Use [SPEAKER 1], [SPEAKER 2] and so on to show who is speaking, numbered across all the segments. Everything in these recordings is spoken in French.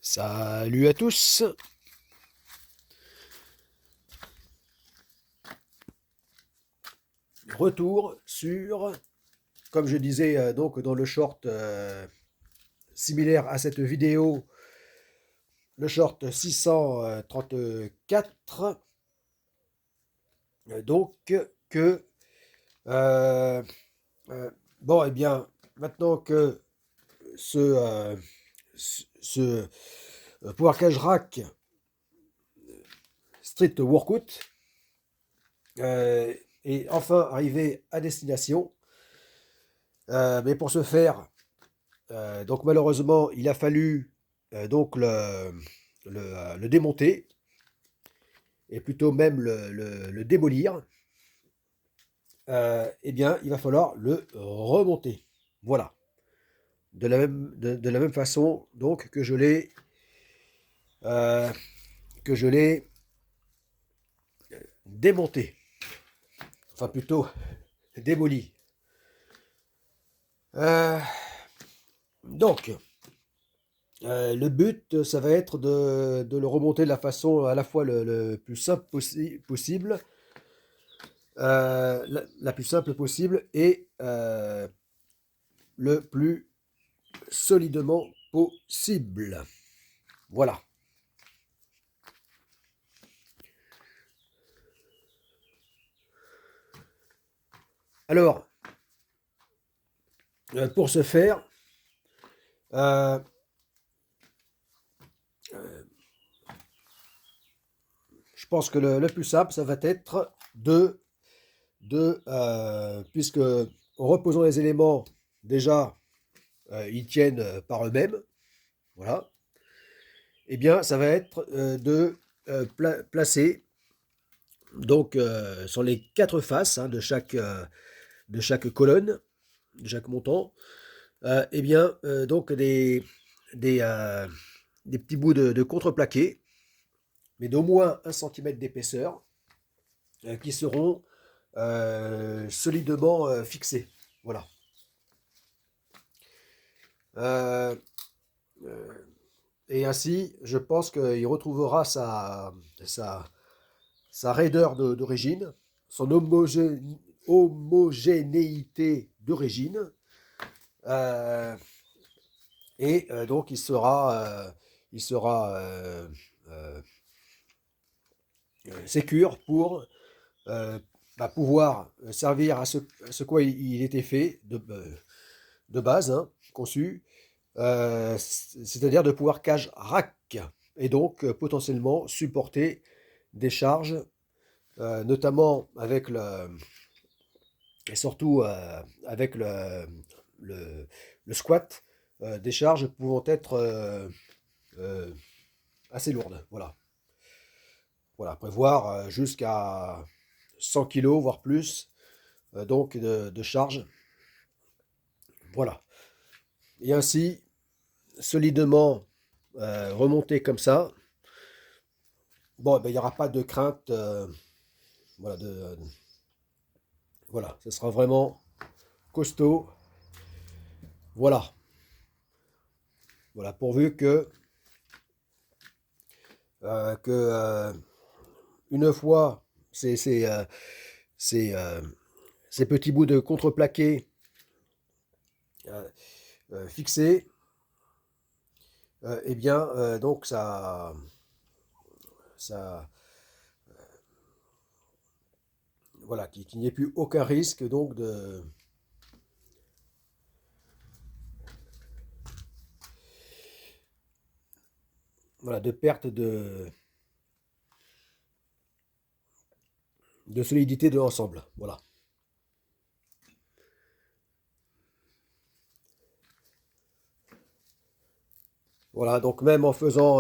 [SPEAKER 1] Salut à tous. Retour sur, comme je disais donc dans le short similaire à cette vidéo, le short 634. Donc que euh, bon et bien maintenant que ce Power Cage Rack Street Workout euh, est enfin arrivé à destination. Mais pour ce faire, donc malheureusement, il a fallu donc le démonter et plutôt même le démolir. Eh bien, il va falloir le remonter. Voilà. De la même façon donc euh, que je l'ai démonté. Enfin plutôt démoli. Euh, donc, le but, ça va être de le remonter de la façon à la fois le plus simple possible, la plus simple possible et le plus solidement possible. Voilà. Alors, pour ce faire, euh, je pense que le plus simple, ça va être puisque en reposant les éléments, déjà, ils tiennent par eux-mêmes, voilà, eh bien, ça va être de placer donc sur les quatre faces hein, de chaque colonne, de chaque montant, eh bien, donc des, euh, des petits bouts de contreplaqué, mais d'au moins 1 cm d'épaisseur, qui seront solidement fixés. Voilà. Euh, euh, et ainsi, je pense qu'il retrouvera sa raideur d'origine, son homogénéité d'origine, euh, et donc il sera euh, sécure pour pouvoir servir à ce quoi il était fait de base, hein, conçu, c'est-à-dire de pouvoir cage rack, et donc potentiellement supporter des charges, notamment avec et surtout avec le squat, des charges pouvant être euh, assez lourdes. Voilà. Voilà, prévoir jusqu'à 100 kilos, voire plus, donc de charge. Voilà. Et ainsi, solidement remonté comme ça, bon, ben, il n'y aura pas de crainte. Voilà, voilà, ce sera vraiment costaud. Voilà. Voilà, pourvu que une fois ces, euh, ces petits bouts de contreplaqué euh, fixés, eh bien, donc ça voilà, qu'il n'y ait plus aucun risque donc voilà, de perte de solidité de l'ensemble. Voilà. Voilà, donc même en faisant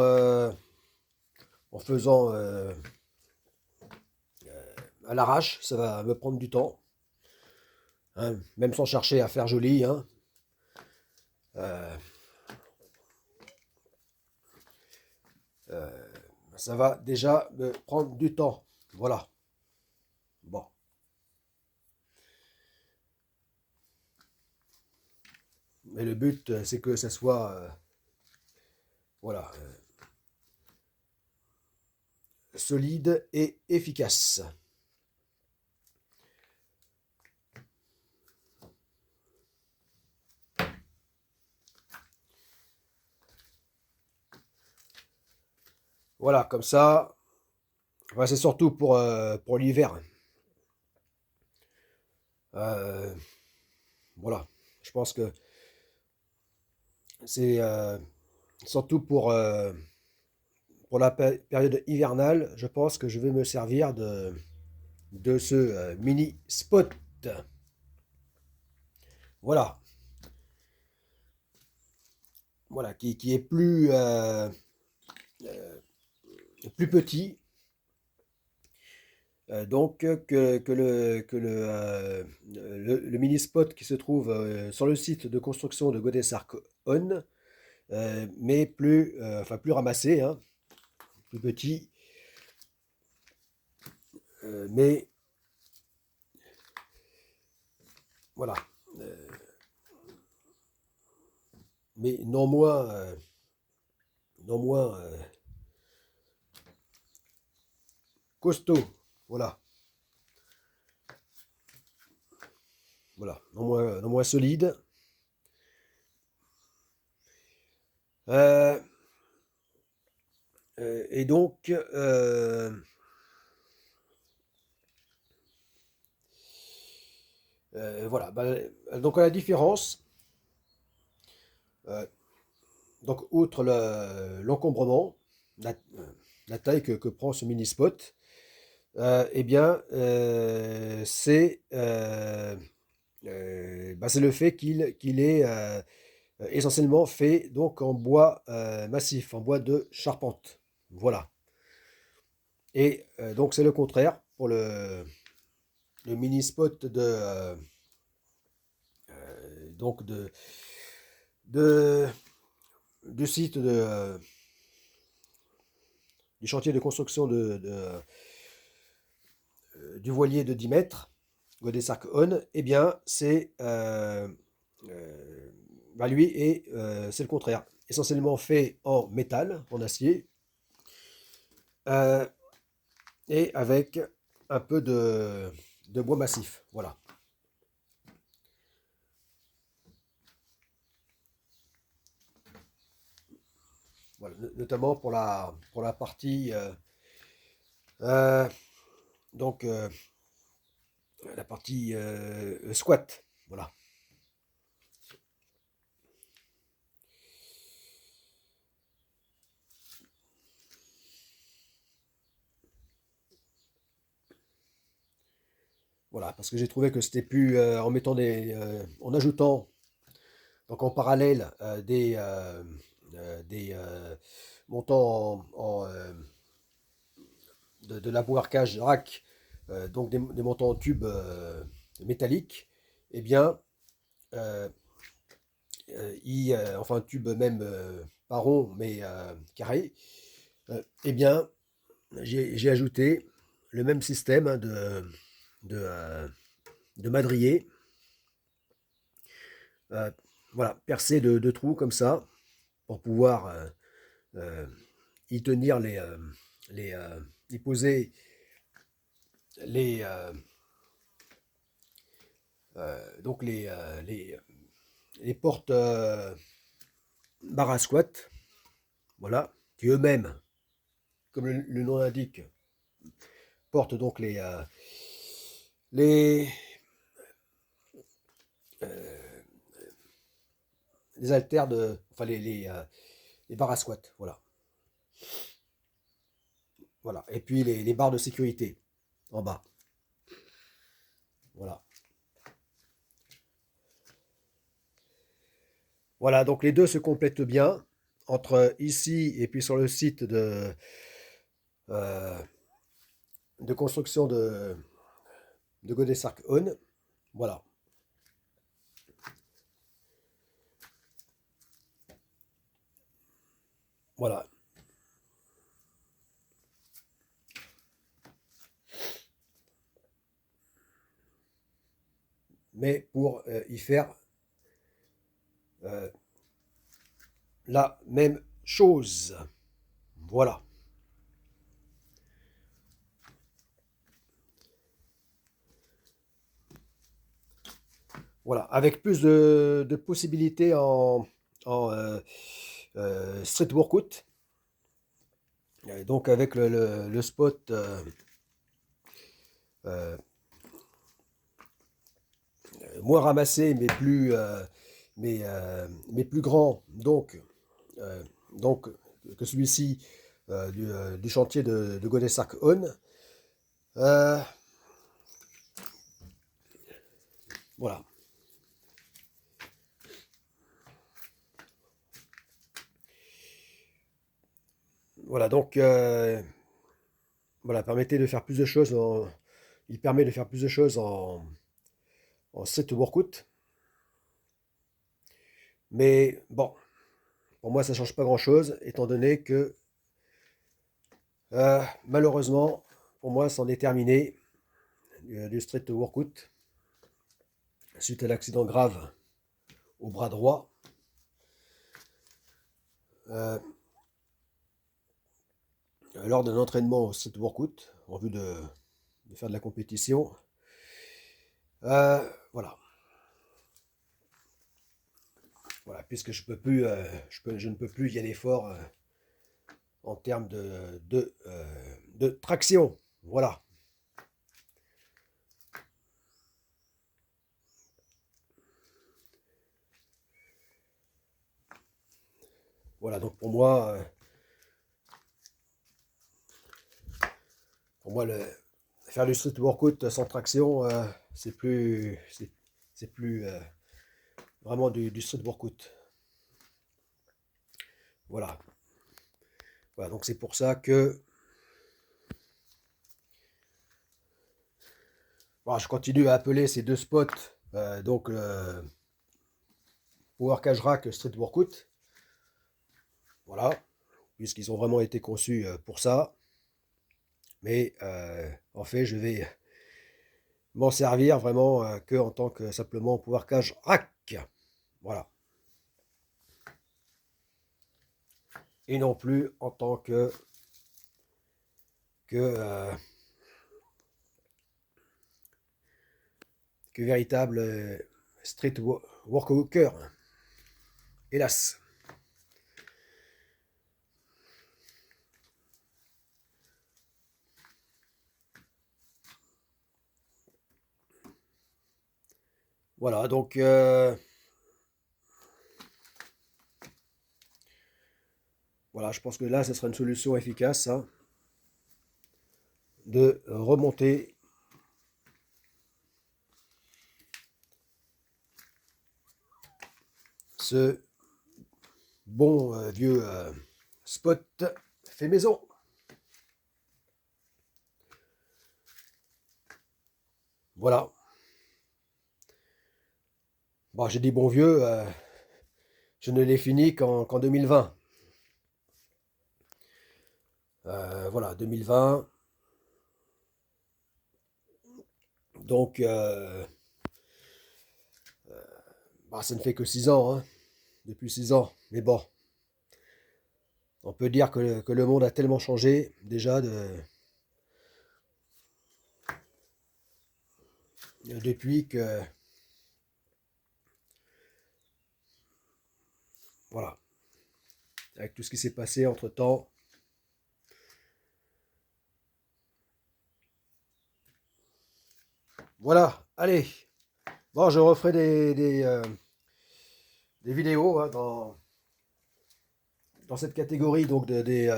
[SPEAKER 1] à l'arrache, ça va me prendre du temps, hein, même sans chercher à faire joli, hein. Euh, euh, Ça va déjà me prendre du temps. Voilà. Bon. Mais le but, c'est que ça soit Voilà, solide et efficace. Voilà, comme ça, ouais, c'est surtout pour l'hiver. Euh, voilà, je pense que c'est surtout pour la période hivernale, je pense que je vais me servir de ce mini spot. Voilà, voilà, qui est plus petit donc que le mini spot qui se trouve sur le site de construction de Godessarc-On, mais enfin plus ramassé, hein, plus petit, mais voilà, euh, mais non moins costaud, voilà, voilà, non moins solide. Euh, et donc, voilà, bah, donc à la différence, euh, donc outre l'encombrement, la, la taille que prend ce mini spot, eh bien, c'est le fait qu'il est essentiellement fait donc en bois massif, en bois de charpente. Voilà. Et donc c'est le contraire pour le mini spot donc de, du site du chantier de construction du voilier de 10 mètres, Godessarc-On, eh bien, euh, lui, et c'est le contraire. Essentiellement fait en métal, en acier, euh, et avec un peu de bois massif. Voilà. Voilà. Notamment pour la partie, euh, donc, la partie squat. Voilà. Voilà, parce que j'ai trouvé que c'était plus en ajoutant donc en parallèle des montants de l'abouarcage rack, donc des montants en tubes métalliques, eh bien, euh, enfin tube même pas rond mais carré, eh bien, j'ai ajouté le même système hein, de, euh, de madrier, euh, voilà, percé de trous comme ça, pour pouvoir euh, y tenir les, euh, y poser les, donc les portes bar à squat, voilà, qui eux-mêmes, comme le nom l'indique, portent donc les, euh, les haltères enfin les barres à squat, voilà, voilà, et puis les barres de sécurité en bas, voilà. Voilà, donc les deux se complètent bien entre ici et puis sur le site euh, de construction de Godessarc-On. Voilà, voilà. Mais pour y faire la même chose. Voilà. Voilà, avec plus de possibilités en street workout. Donc avec le spot euh, moins ramassé mais plus grand euh, donc que celui-ci du chantier de Godessark-On. Euh, voilà. Voilà, donc voilà, permettait de faire plus de choses il permet de faire plus de choses en street workout. Mais bon, pour moi, ça change pas grand-chose, étant donné que malheureusement, pour moi, c'en est terminé du street workout suite à l'accident grave au bras droit. Euh, Lors d'un entraînement au street workout, en vue de faire de la compétition. Voilà. Voilà, puisque je ne peux plus y aller fort en termes de traction. Voilà. Voilà, donc pour moi faire du street workout sans traction, c'est plus vraiment du street workout. Voilà. Voilà, donc c'est pour ça que voilà, je continue à appeler ces deux spots donc Power Cage Rack Street Workout. Voilà, puisqu'ils ont vraiment été conçus pour ça. Mais en fait, je vais m'en servir vraiment que en tant que simplement Power Cage Rack. Voilà. Et non plus en tant que véritable street worker. Hélas. Voilà, donc voilà, je pense que là, ce sera une solution efficace hein, de remonter ce bon vieux spot fait maison. Voilà. Bon, j'ai dit bon vieux, je ne l'ai fini qu'en 2020. Voilà, 2020. Donc, bah, ça ne fait que 6 ans, hein, depuis 6 ans. Mais bon, on peut dire que le monde a tellement changé déjà depuis que... Voilà, avec tout ce qui s'est passé entre-temps. Voilà, allez. Bon, je referai des vidéos hein, dans cette catégorie donc du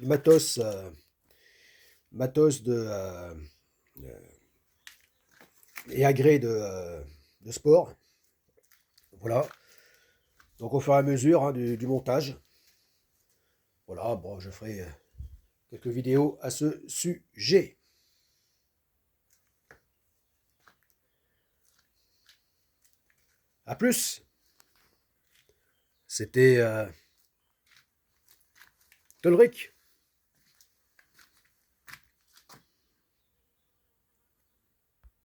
[SPEAKER 1] matos, matos et agrès de sport. Voilà. Donc au fur et à mesure hein, du montage. Voilà, bon, je ferai quelques vidéos à ce sujet. A plus. C'était Tolric.